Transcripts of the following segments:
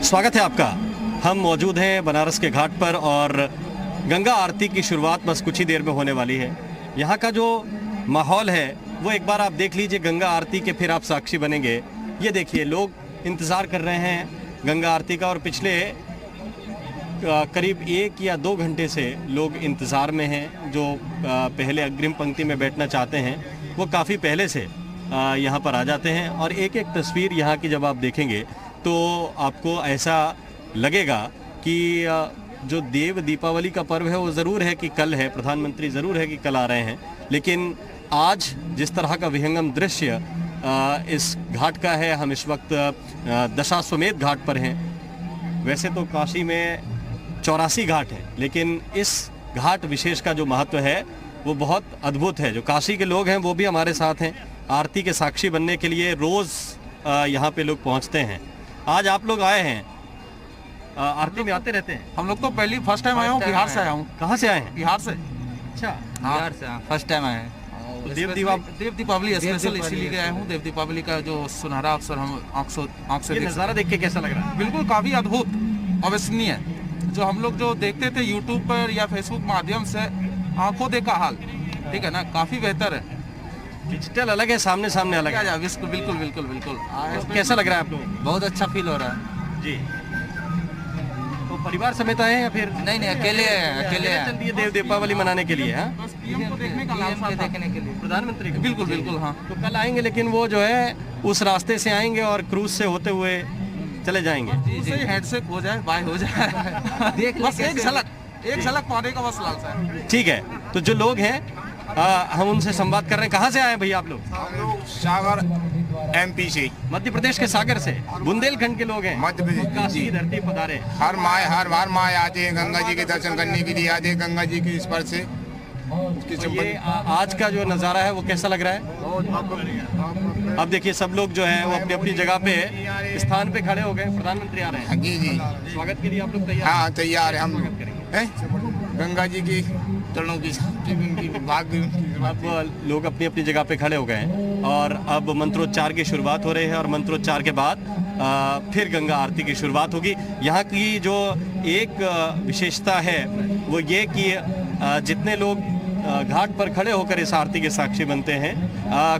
स्वागत है आपका। हम मौजूद हैं बनारस के घाट पर और गंगा आरती की शुरुआत बस कुछ ही देर में होने वाली है। यहाँ का जो माहौल है वो एक बार आप देख लीजिए। गंगा आरती के फिर आप साक्षी बनेंगे। ये देखिए, लोग इंतज़ार कर रहे हैं गंगा आरती का और पिछले करीब 1 या 2 घंटे से लोग इंतज़ार में हैं। जो पहले अग्रिम पंक्ति में बैठना चाहते हैं वो काफ़ी पहले से यहाँ पर आ जाते हैं। और एक एक तस्वीर यहाँ की जब आप देखेंगे तो आपको ऐसा लगेगा कि जो देव दीपावली का पर्व है वो ज़रूर है कि कल है, प्रधानमंत्री ज़रूर है कि कल आ रहे हैं, लेकिन आज जिस तरह का विहंगम दृश्य इस घाट का है, हम इस वक्त दशाश्वमेध घाट पर हैं। वैसे तो काशी में 84 घाट हैं, लेकिन इस घाट विशेष का जो महत्व है वो बहुत अद्भुत है। जो काशी के लोग हैं वो भी हमारे साथ हैं। आरती के साक्षी बनने के लिए रोज़ यहाँ पे लोग पहुँचते हैं। आज आप लोग आए हैं, आरती में आते रहते हैं? हम लोग तो फर्स्ट टाइम आया हूँ, बिहार से आया हूँ। कहाँ से आए हैं? बिहार से। अच्छा, बिहार से फर्स्ट टाइम आए हैं। देव दीपावली स्पेशल इसीलिए आया हूँ। देव दीपावली का जो सुनहरा अवसर हम आँख से नज़ारा देख के कैसा लग रहा है? बिल्कुल काफी अद्भुत, अविस्मरणीय। जो हम लोग जो देखते थे यूट्यूब पर या फेसबुक माध्यम से, आंखों देखा हाल, ठीक है ना, काफी बेहतर है। डिजिटल अलग है, सामने सामने अलग है। बिल्कुल बिल्कुल बिल्कुल। कैसा लग रहा है आप लोग? बहुत अच्छा फील हो रहा है जी। तो परिवार समेत आए हैं या फिर? नहीं, अकेले चल दिए देव दीपावली मनाने के लिए? हाँ, बस पीएम को देखने का लालसा देखने के लिए। प्रधानमंत्री को? बिल्कुल हाँ। तो कल आएंगे, लेकिन वो जो है उस रास्ते से आएंगे और क्रूज से होते हुए चले जाएंगे। जी, हैंडशेक हो जाए, बाय हो जाए देख बस एक झलक पाने का बस लालसा है। ठीक है, तो जो लोग हैं हम उनसे संवाद कर रहे हैं। कहाँ से आए हैं भैया आप लोग? हम लोग सागर MP से, मध्य प्रदेश के सागर से, बुंदेलखंड के लोग हैं। मध्य प्रदेश काशी की धरती पधारे। हर माह आते हैं, गंगा जी के दर्शन करने के लिए आते हैं, गंगा जी के स्पर्श से। ये आज का जो नज़ारा है वो कैसा लग रहा है? अब देखिए, सब लोग जो है वो अपनी अपनी जगह पे स्थान पे खड़े हो गए। प्रधानमंत्री आ रहे हैं। जी, स्वागत के लिए आप लोग तैयार? हाँ तैयार है। हम गंगा जी की चरणों की अब लोग अपनी अपनी जगह पे खड़े हो गए हैं और अब मंत्रोच्चार की शुरुआत हो रही है और मंत्रोच्चार के बाद फिर गंगा आरती की शुरुआत होगी। यहाँ की जो एक विशेषता है वो ये कि जितने लोग घाट पर खड़े होकर इस आरती के साक्षी बनते हैं,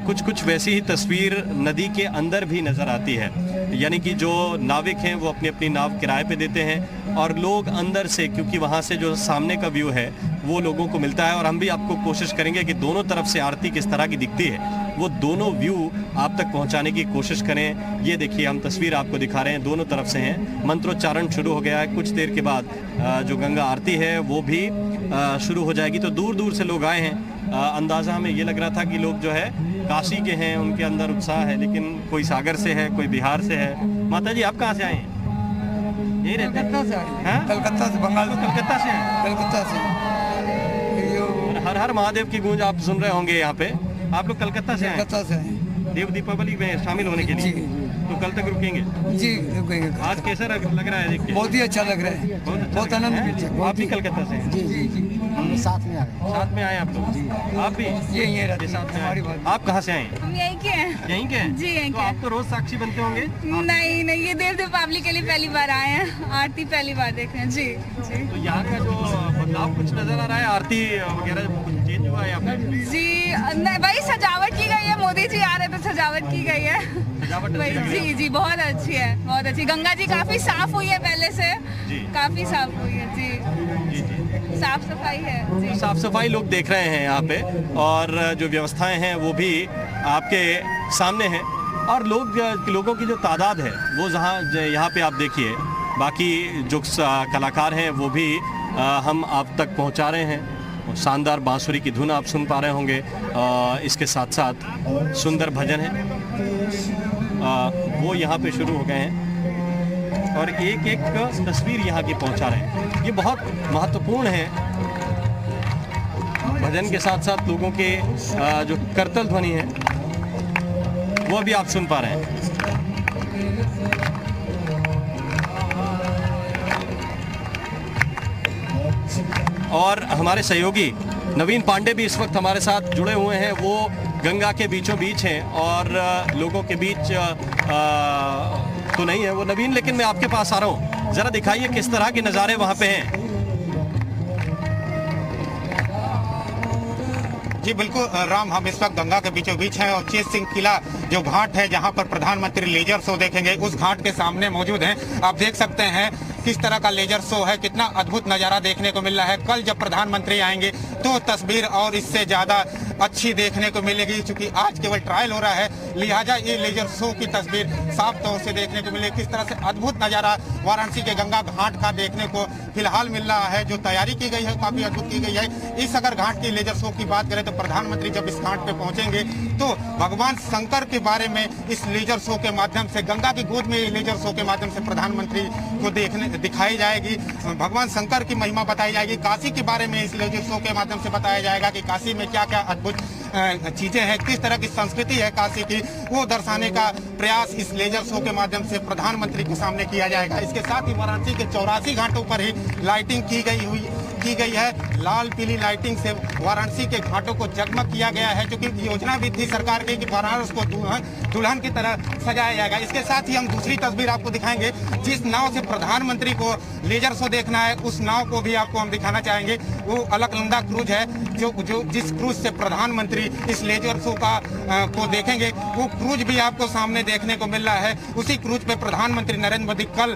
कुछ वैसी ही तस्वीर नदी के अंदर भी नज़र आती है। यानी कि जो नाविक हैं वो अपनी अपनी नाव किराए पे देते हैं और लोग अंदर से, क्योंकि वहाँ से जो सामने का व्यू है वो लोगों को मिलता है। और हम भी आपको कोशिश करेंगे कि दोनों तरफ से आरती किस तरह की दिखती है वो दोनों व्यू आप तक पहुँचाने की कोशिश करें। ये देखिए, हम तस्वीर आपको दिखा रहे हैं, दोनों तरफ से हैं। मंत्रोच्चारण शुरू हो गया है। कुछ देर के बाद जो गंगा आरती है वो भी शुरू हो जाएगी। तो दूर दूर से लोग आए हैं। अंदाज़ा हमें ये लग रहा था कि लोग जो है काशी के हैं, उनके अंदर उत्साह है, लेकिन कोई सागर से है, कोई बिहार से है। माता जी, आप कहाँ से आए हैं? यही रहते हैं? कलकत्ता से, बंगाल से। कलकत्ता से हैं? कलकत्ता से। हर हर महादेव की गूंज आप सुन रहे होंगे यहाँ पे। आप लोग कलकत्ता से हैं? कलकत्ता से देव दीपावली में शामिल होने के लिए? तो कल तक रुकेंगे? जी रुकेंगे। आज कैसा लग रहा है देख के? बहुत ही अच्छा लग रहा है, बहुत आनंद मिलता है। आप भी कलकत्ता से हैं? जी हम साथ में आ गए। साथ में आए आप लोग? आप भी ये रहते हैं साथ में हमारी आए। बात। आप कहाँ से आए हैं? हम यहीं के हैं। यहीं के हैं? जी, यहीं तो के। आप तो रोज साक्षी बनते होंगे? नहीं, ये देव दीपावली के लिए पहली बार आए हैं। आरती पहली बार देख रहे हैं। जी। तो यहाँ का जो बदलाव कुछ नजर आ रहा है? आरती वगैरह कुछ चेंज हुआ है यहाँ पे? जी भाई, सजावट की गई है। मोदी जी आ रहे तो सजावट की गई है। सजावट भाई जी, बहुत अच्छी है, बहुत अच्छी। गंगा जी काफी साफ हुई है पहले से, काफी साफ हुई है। जी, साफ सफाई है जी। साफ सफाई लोग देख रहे हैं यहाँ पे और जो व्यवस्थाएं हैं वो भी आपके सामने हैं। और लोगों की जो तादाद है वो यहाँ पे आप देखिए। बाकी जो कलाकार हैं वो भी हम आप तक पहुँचा रहे हैं। शानदार बांसुरी की धुन आप सुन पा रहे होंगे। इसके साथ साथ सुंदर भजन है, वो यहाँ पे शुरू हो गए हैं और एक एक तस्वीर यहाँ की पहुँचा रहे हैं। ये बहुत महत्वपूर्ण है। भजन के साथ साथ लोगों के जो करतल ध्वनि है वो भी आप सुन पा रहे हैं। और हमारे सहयोगी नवीन पांडे भी इस वक्त हमारे साथ जुड़े हुए हैं। वो गंगा के बीचों बीच हैं और लोगों के बीच तो नहीं है वो नवीन, लेकिन मैं आपके पास आ रहा हूँ, जरा दिखाइए किस तरह के नज़ारे वहाँ पे हैं। जी बिल्कुल राम, हम इस वक्त गंगा के बीचों बीच हैं और चेत सिंह किला जो घाट है जहां पर प्रधानमंत्री लेजर शो देखेंगे, उस घाट के सामने मौजूद हैं। आप देख सकते हैं किस तरह का लेजर शो है, कितना अद्भुत नज़ारा देखने को मिल रहा है। कल जब प्रधानमंत्री आएंगे तो तस्वीर और इससे ज़्यादा अच्छी देखने को मिलेगी, क्योंकि आज केवल ट्रायल हो रहा है, लिहाजा ये लेजर शो की तस्वीर साफ तौर से देखने को मिलेगी। किस तरह से अद्भुत नज़ारा वाराणसी के गंगा घाट का देखने को फिलहाल मिल रहा है। जो तैयारी की गई है काफ़ी अद्भुत की गई है। इस अगर घाट की लेजर शो की बात करें तो प्रधानमंत्री जब इस घाट पे पहुंचेंगे तो भगवान शंकर के बारे में इस लेजर शो के माध्यम से, गंगा की गोद में लेजर शो के माध्यम से प्रधानमंत्री को दिखाई जाएगी, भगवान शंकर की महिमा बताई जाएगी। काशी के बारे में इस लेजर शो के माध्यम से बताया जाएगा कि काशी में क्या क्या अद्भुत चीजें हैं, किस तरह की संस्कृति है काशी की, वो दर्शाने का प्रयास इस लेजर शो के माध्यम से प्रधानमंत्री के सामने किया जाएगा। इसके साथ ही वाराणसी के 84 घाटों पर ही लाइटिंग की गई है। लाल पीली लाइटिंग से वाराणसी के घाटों को जगमग किया गया है, जो कि योजना भी थी सरकार की कि वाराणसी को दुल्हन की तरह सजाया जाएगा। इसके साथ ही हम दूसरी तस्वीर आपको दिखाएंगे, जिस नाव से प्रधानमंत्री को लेजर शो देखना है उस नाव को भी आपको हम दिखाना चाहेंगे। वो अलकनंदा क्रूज है, जो जिस क्रूज से प्रधानमंत्री इस लेजर शो को देखेंगे, वो क्रूज भी आपको सामने देखने को मिल रहा है। उसी क्रूज पे प्रधानमंत्री नरेंद्र मोदी कल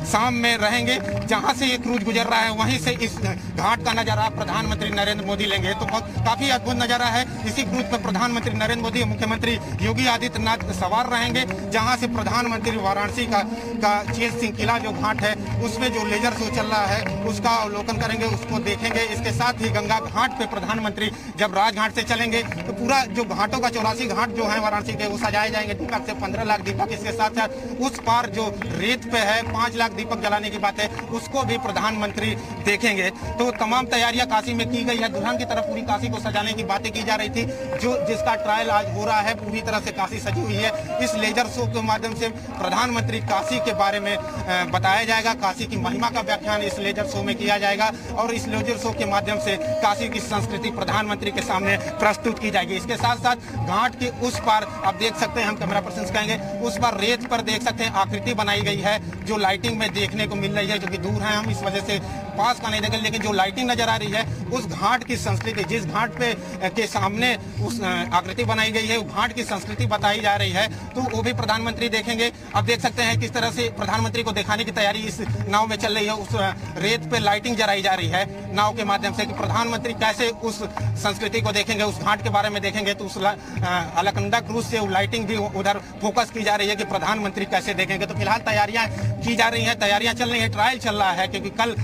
शाम में रहेंगे। जहां से ये क्रूज गुजर रहा है वहीं से इस घाट का नजारा प्रधानमंत्री नरेंद्र मोदी लेंगे, तो काफी अद्भुत नजारा है। इसी क्रूज पर प्रधानमंत्री नरेंद्र मोदी और मुख्यमंत्री योगी आदित्यनाथ सवार रहेंगे, जहां से प्रधानमंत्री वाराणसी का चेत सिंह किला जो घाट है उसमें जो लेजर शो चल रहा है उसका अवलोकन करेंगे, उसको देखेंगे। इसके साथ ही गंगा घाट पे प्रधानमंत्री जब राजघाट से चलेंगे तो पूरा जो घाटों का 84 घाट जो है वाराणसी के वो सजाए जाएंगे दीपक से, 15 लाख दीपक। इसके साथ साथ उस पार जो रेत पे है 5 लाख दीपक जलाने की बात है, उसको भी प्रधानमंत्री देखेंगे। तो तमाम तैयारियां काशी में की गई है। दुल्हन की तरफ पूरी काशी को सजाने की बातें की जा रही थी, जिसका ट्रायल आज हो रहा है। पूरी तरह से काशी सजी हुई है। इस लेजर शो के माध्यम से प्रधानमंत्री काशी के बारे में बताया जाएगा, काशी की महिमा का व्याख्यान इस लेजर शो में किया जाएगा और इस लेजर शो के माध्यम से काशी की संस्कृति प्रधानमंत्री के सामने प्रस्तुत की जाएगी। इसके साथ साथ घाट के उस पार आप देख सकते हैं, हम कैमरा पर्सन कहेंगे, उस पार रेत पर देख सकते हैं आकृति बनाई गई है जो लाइटिंग में देखने को मिल रही है, जो कि दूर है, हम इस वजह से पास का नहीं देखें, लेकिन जो लाइटिंग नजर आ रही है उस घाट की संस्कृति, जिस घाट पे के सामने उस आकृति बनाई गई है, वो घाट की संस्कृति बताई जा रही है, तो वो भी प्रधानमंत्री देखेंगे। आप देख सकते हैं किस तरह से प्रधानमंत्री को दिखाने की तैयारी इस नाव में चल रही है। उस रेत पे लाइटिंग जलाई जा रही है नाव के माध्यम से कि प्रधानमंत्री कैसे उस संस्कृति को देखेंगे, उस घाट के बारे में देखेंगे। तो उस अलकनंदा क्रूज से लाइटिंग भी उधर फोकस की जा रही है कि प्रधानमंत्री कैसे देखेंगे। तो फिलहाल तैयारियां की जा रही हैं, तैयारियां चल रही है, ट्रायल चल रहा है, क्योंकि कल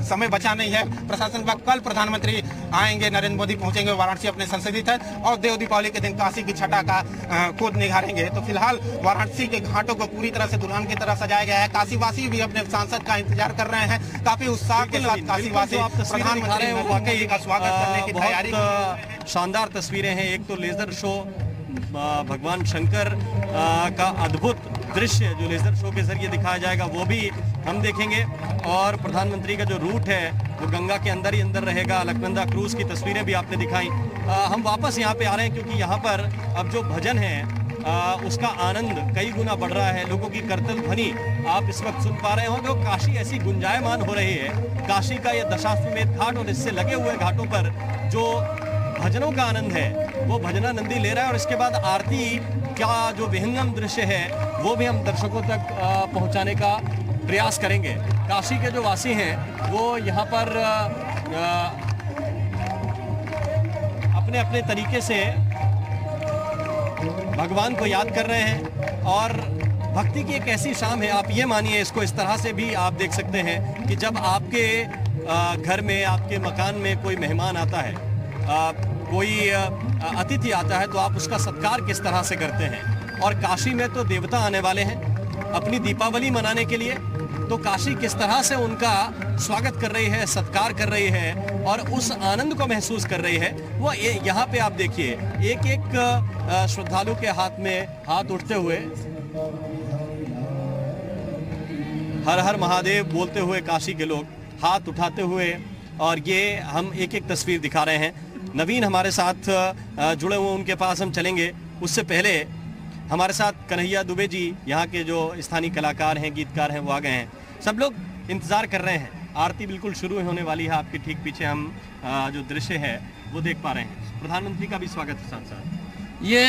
समय बचा नहीं है। प्रशासन का कल प्रधानमंत्री आएंगे, नरेंद्र मोदी पहुंचेंगे वाराणसी अपने संसदीय स्थल और देव दीपावली के दिन काशी की छठा का खुद निहारेंगे। तो फिलहाल वाराणसी के घाटों को पूरी तरह से दुल्हन की तरह सजाया गया है। काशीवासी भी अपने सांसद का इंतजार कर रहे हैं, काफी उत्साह के साथ काशीवासी प्रधानमंत्री वाकई का स्वागत करने की तैयारी। शानदार तस्वीरें हैं। एक तो लेजर शो, भगवान शंकर का अद्भुत दृश्य जो लेजर शो के जरिए दिखाया जाएगा वो भी हम देखेंगे, और प्रधानमंत्री का जो रूट है वो गंगा के अंदर ही अंदर रहेगा। अलकनंदा क्रूज की तस्वीरें भी आपने दिखाई। हम वापस यहाँ पे आ रहे हैं क्योंकि यहाँ पर अब जो भजन है उसका आनंद कई गुना बढ़ रहा है। लोगों की करतल ध्वनि आप इस वक्त सुन पा रहे होंगे। काशी ऐसी गुंजायमान हो रही है, काशी का ये दशाश्वमेध घाट और इससे लगे हुए घाटों पर जो भजनों का आनंद है वो भजनानंदी ले रहा है। और इसके बाद आरती का जो विहंगम दृश्य है वो भी हम दर्शकों तक पहुंचाने का प्रयास करेंगे। काशी के जो वासी हैं वो यहाँ पर अपने अपने तरीके से भगवान को याद कर रहे हैं और भक्ति की एक ऐसी शाम है। आप ये मानिए, इसको इस तरह से भी आप देख सकते हैं कि जब आपके घर में, आपके मकान में कोई मेहमान आता है, कोई अतिथि आता है, तो आप उसका सत्कार किस तरह से करते हैं। और काशी में तो देवता आने वाले हैं अपनी दीपावली मनाने के लिए, तो काशी किस तरह से उनका स्वागत कर रही है, सत्कार कर रही है और उस आनंद को महसूस कर रही है। वो यहाँ पे आप देखिए, एक एक श्रद्धालु के हाथ में हाथ उठते हुए हर हर महादेव बोलते हुए काशी के लोग हाथ उठाते हुए, और ये हम एक एक तस्वीर दिखा रहे हैं। नवीन हमारे साथ जुड़े हुए, उनके पास हम चलेंगे। उससे पहले हमारे साथ कन्हैया दुबे जी, यहाँ के जो स्थानीय कलाकार हैं, गीतकार हैं, वो आ गए हैं। सब लोग इंतज़ार कर रहे हैं। आरती बिल्कुल शुरू होने वाली है। आपके ठीक पीछे हम जो दृश्य है वो देख पा रहे हैं। प्रधानमंत्री का भी स्वागत है साथ साथ। ये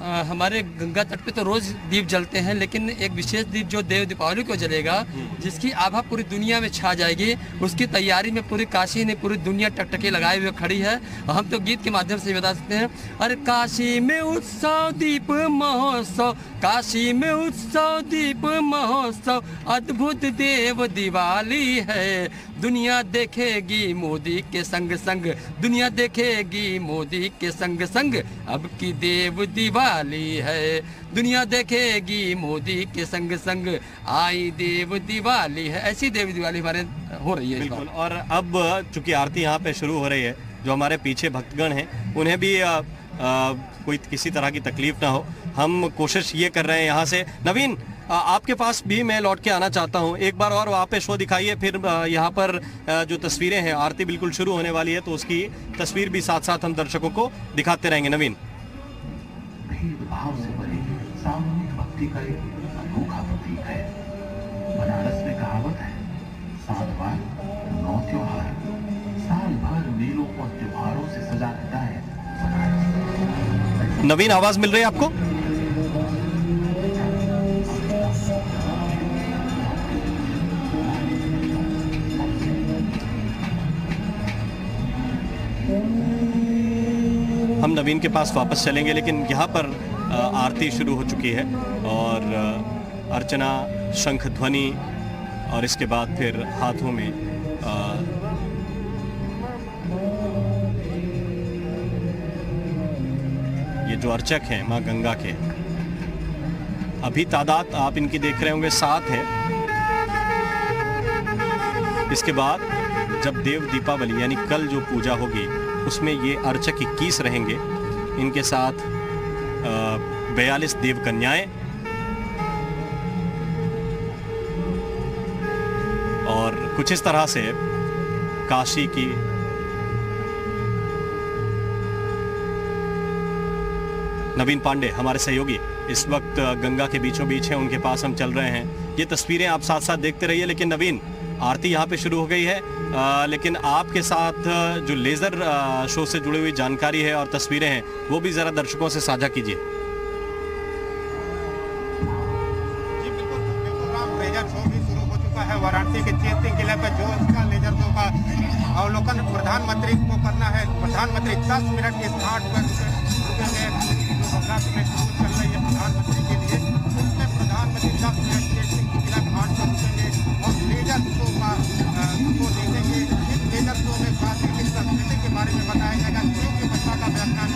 हमारे गंगा तट पे तो रोज दीप जलते हैं, लेकिन एक विशेष दीप जो देव दीपावली को जलेगा, जिसकी आभा पूरी दुनिया में छा जाएगी, उसकी तैयारी में पूरी काशी ने पूरी दुनिया टकटकी लगाए हुए खड़ी है। और हम तो गीत के माध्यम से बता सकते हैं, अरे काशी में उत्सव दीप महोत्सव, काशी में उत्सव दीप महोत्सव, अद्भुत देव दिवाली है। दुनिया देखेगी मोदी के संग संग, दुनिया देखेगी मोदी के संग संग, अब की देव दिवाली है। दुनिया देखेगी मोदी के संग संग, आई देव दिवाली है। ऐसी देव दिवाली हमारे हो रही है बिल्कुल। और अब चूंकि आरती यहाँ पे शुरू हो रही है, जो हमारे पीछे भक्तगण हैं उन्हें भी कोई किसी तरह की तकलीफ ना हो, हम कोशिश ये कर रहे हैं। यहाँ से नवीन, आपके पास भी मैं लौट के आना चाहता हूँ। एक बार और वहाँ पे शो दिखाइए, फिर यहाँ पर जो तस्वीरें हैं, आरती बिल्कुल शुरू होने वाली है तो उसकी तस्वीर भी साथ साथ हम दर्शकों को दिखाते रहेंगे। नवीन, भाव से भरी सामूहिक भक्ति का एक अनोखा प्रतीक है। बनारस में कहावत है, 7 बार 9 त्योहार, साल भर मेलों और त्योहारों से सजा रहता है बनारस। नवीन, आवाज मिल रही है आपको? हम नवीन के पास वापस चलेंगे, लेकिन यहाँ पर आरती शुरू हो चुकी है और अर्चना, शंख ध्वनि और इसके बाद फिर हाथों में ये जो अर्चक हैं माँ गंगा के, अभी तादाद आप इनकी देख रहे होंगे 7 है। इसके बाद जब देव दीपावली यानी कल जो पूजा होगी उसमें ये अर्चक 21 रहेंगे। इनके साथ 42 देव कन्याएं और कुछ इस तरह से काशी की नवीन पांडे हमारे सहयोगी इस वक्त गंगा के बीचों बीच हैं, उनके पास हम चल रहे हैं। ये तस्वीरें आप साथ साथ देखते रहिए। लेकिन नवीन, आरती यहाँ पे शुरू हो गई है, लेकिन आपके साथ जो लेज़र शो से जुड़ी हुई जानकारी है और तस्वीरें हैं वो भी ज़रा दर्शकों से साझा कीजिए। जी बिल्कुल, लेजर शो भी शुरू हो चुका है वाराणसी के चेत सिंह किले पर। जो इसका लेजर शो का अवलोकन प्रधानमंत्री को करना है। प्रधानमंत्री 10 मिनट इस घाट पर रुकेंगे। जो गंगा में शुरू चल रही है प्रधानमंत्री के लिए, उसमें प्रधानमंत्री 10 मिनट चेत सिंह किला घाट पर रुकेंगे और लेजर शो को देखेंगे। इस लेजर शो में काशी की संस्कृति के बारे में बताया जाएगा। देव की भाषा का व्याख्यान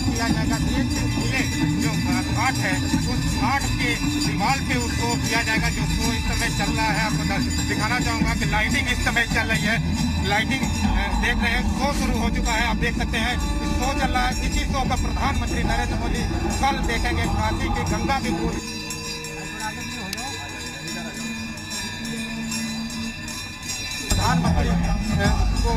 किया जाएगा। चेत सिंह किले जो घाट है, उस घाट के दीवार पे उसको किया जाएगा। जो शो इस समय चल रहा है, आपको दिखाना चाहूँगा कि लाइटिंग इस समय चल रही है। लाइटिंग देख रहे हैं, शो शुरू हो चुका है। आप देख सकते हैं शो चल रहा है। इसी शो का प्रधानमंत्री नरेंद्र मोदी कल देखेंगे काशी की गंगा की पूरी। प्रधानमंत्री को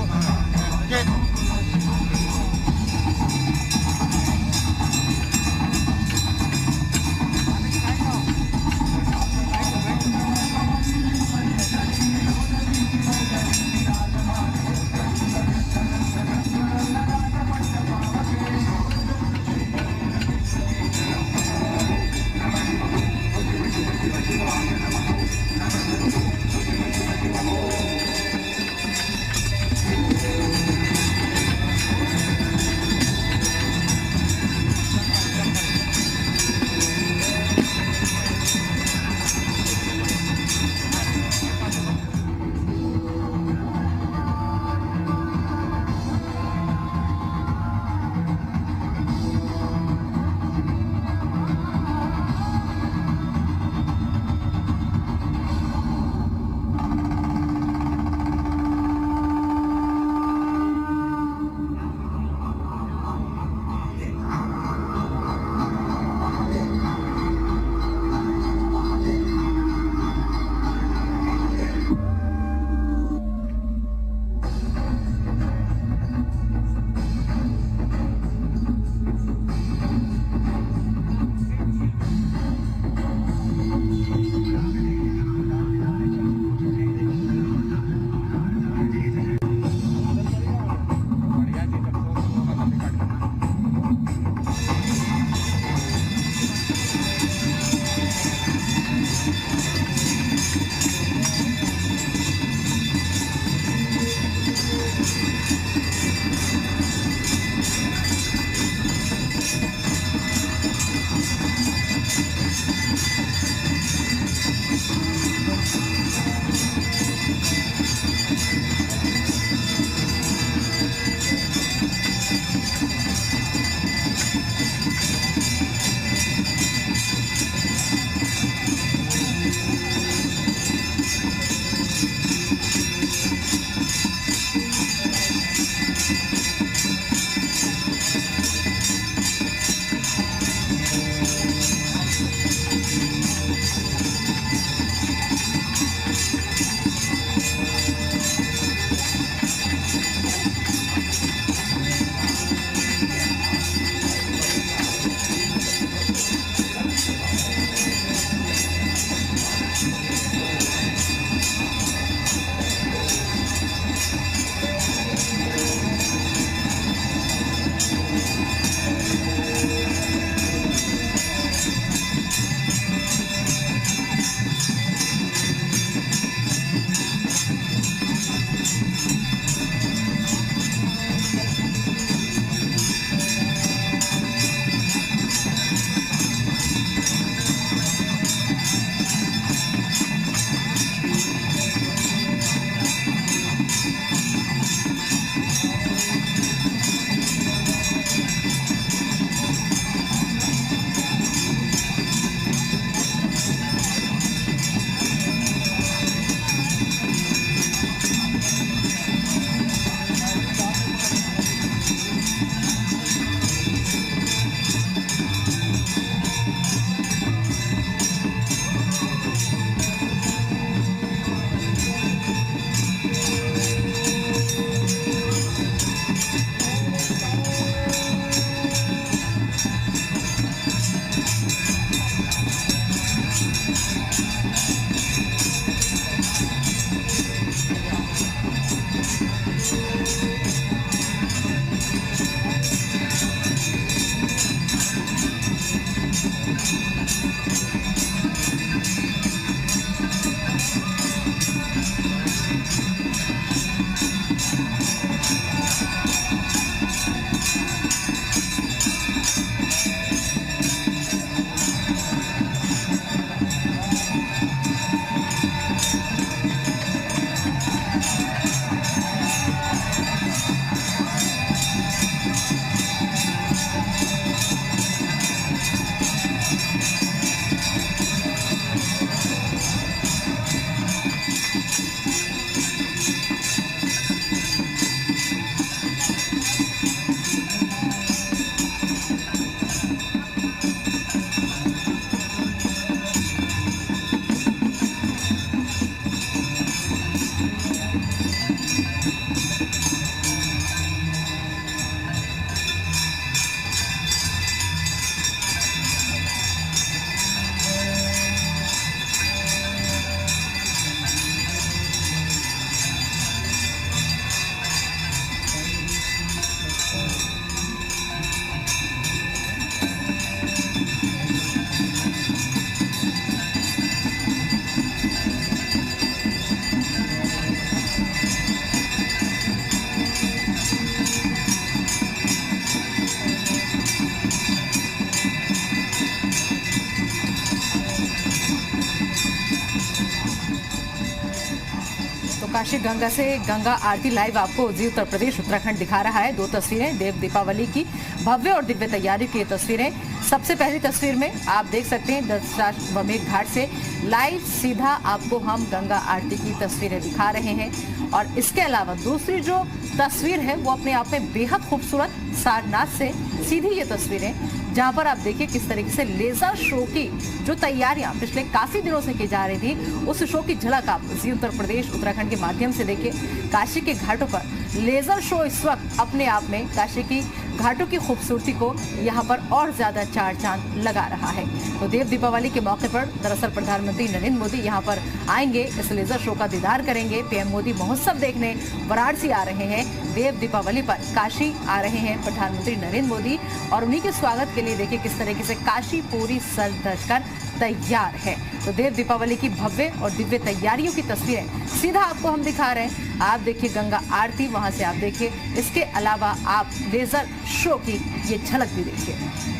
काशी गंगा से गंगा आरती लाइव आपको जी उत्तर प्रदेश उत्तराखंड दिखा रहा है। दो तस्वीरें देव दीपावली की भव्य और दिव्य तैयारी की ये तस्वीरें। सबसे पहली तस्वीर में आप देख सकते हैं दशाश्वमेध घाट से लाइव सीधा आपको हम गंगा आरती की तस्वीरें दिखा रहे हैं। और इसके अलावा दूसरी जो तस्वीर है वो अपने आप में बेहद खूबसूरत, सारनाथ से सीधी ये तस्वीरें, जहां पर आप देखिए किस तरीके से लेजर शो की जो तैयारियां पिछले काफी दिनों से की जा रही थी, उस शो की झलक आप जी उत्तर प्रदेश उत्तराखंड के माध्यम से देखिए। काशी के घाटों पर लेजर शो इस वक्त अपने आप में काशी की घाटों की खूबसूरती को यहाँ पर और ज्यादा चार चांद लगा रहा है। तो देव दीपावली के मौके पर दरअसल प्रधानमंत्री नरेंद्र मोदी यहाँ पर आएंगे, इस लेजर शो का दीदार करेंगे। पीएम मोदी महोत्सव देखने वाराणसी आ रहे हैं। देव दीपावली पर काशी आ रहे हैं प्रधानमंत्री नरेंद्र मोदी और उन्हीं के स्वागत के लिए देखिए किस तरीके से काशी पूरी सज धज कर तैयार है। तो देव दीपावली की भव्य और दिव्य तैयारियों की तस्वीरें सीधा आपको हम दिखा रहे हैं। आप देखिए गंगा आरती, वहां से आप देखिए, इसके अलावा आप लेजर शो की ये झलक भी देखिए।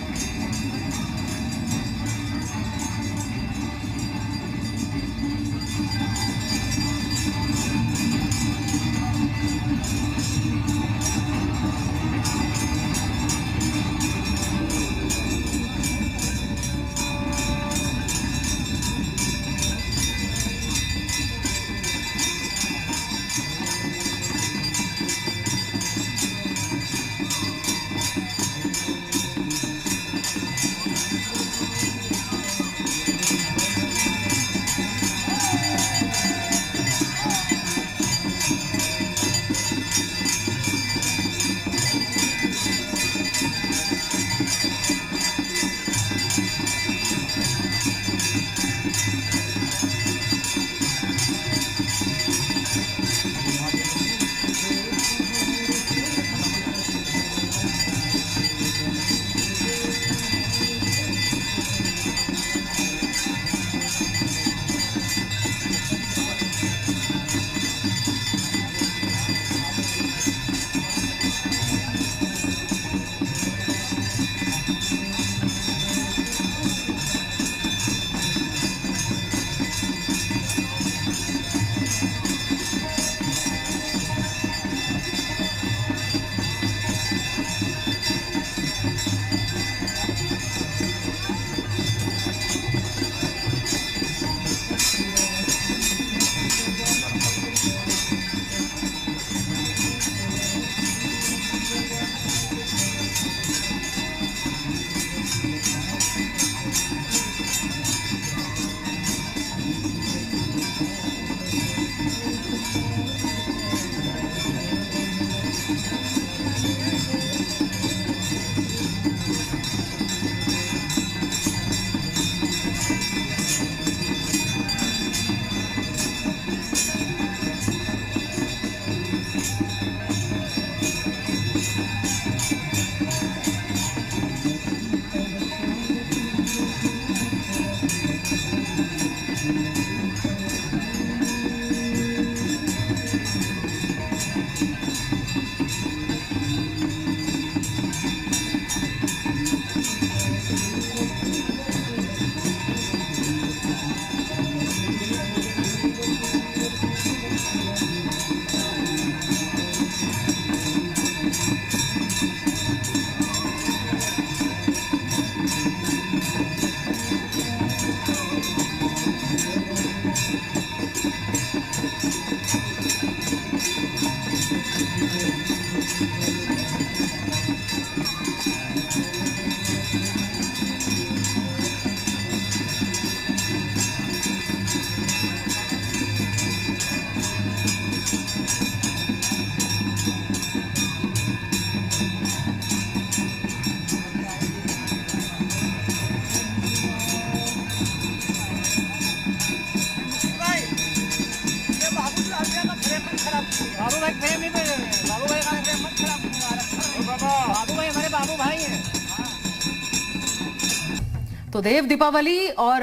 तो देव दीपावली और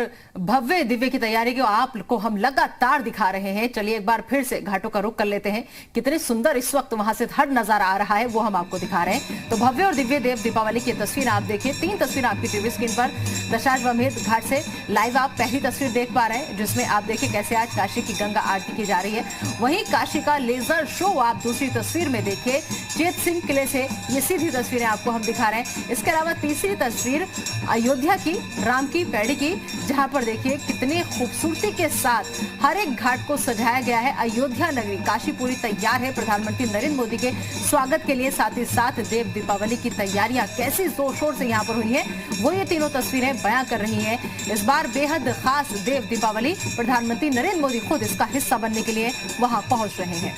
भव्य दिव्य की तैयारी को आपको हम लगातार दिखा रहे हैं। चलिए एक बार फिर से घाटों का रुख कर लेते हैं। कितने सुंदर इस वक्त वहां से हर नजारा आ रहा है वो हम आपको दिखा रहे हैं। तो भव्य और दिव्य देव दीपावली की तस्वीर आप देखिए, 3 तस्वीर आपकी टीवी स्क्रीन पर दशाश्वमेध घाट से लाइव आप पहली तस्वीर देख पा रहे हैं, जिसमें आप देखिए कैसे आज काशी की गंगा आरती की जा रही है। वहीं काशी का लेजर शो आप दूसरी तस्वीर में देखिए, चेत सिंह किले से ये सीधी तस्वीरें आपको हम दिखा रहे हैं। इसके अलावा तीसरी तस्वीर अयोध्या की राम की पैड़ी की, जहां पर देखिए कितनी खूबसूरती के साथ हर एक घाट को सजाया गया है। अयोध्या नगरी काशी पूरी तैयार है प्रधानमंत्री नरेंद्र मोदी के स्वागत के लिए। साथ ही साथ देव दीपावली की तैयारियां कैसी जोर शोर से यहाँ पर हुई है, वो ये तीनों तस्वीरें बयां कर रही हैं। इस बार बेहद खास देव दीपावली, प्रधानमंत्री नरेंद्र मोदी खुद इसका हिस्सा बनने के लिए वहां पहुंच रहे हैं।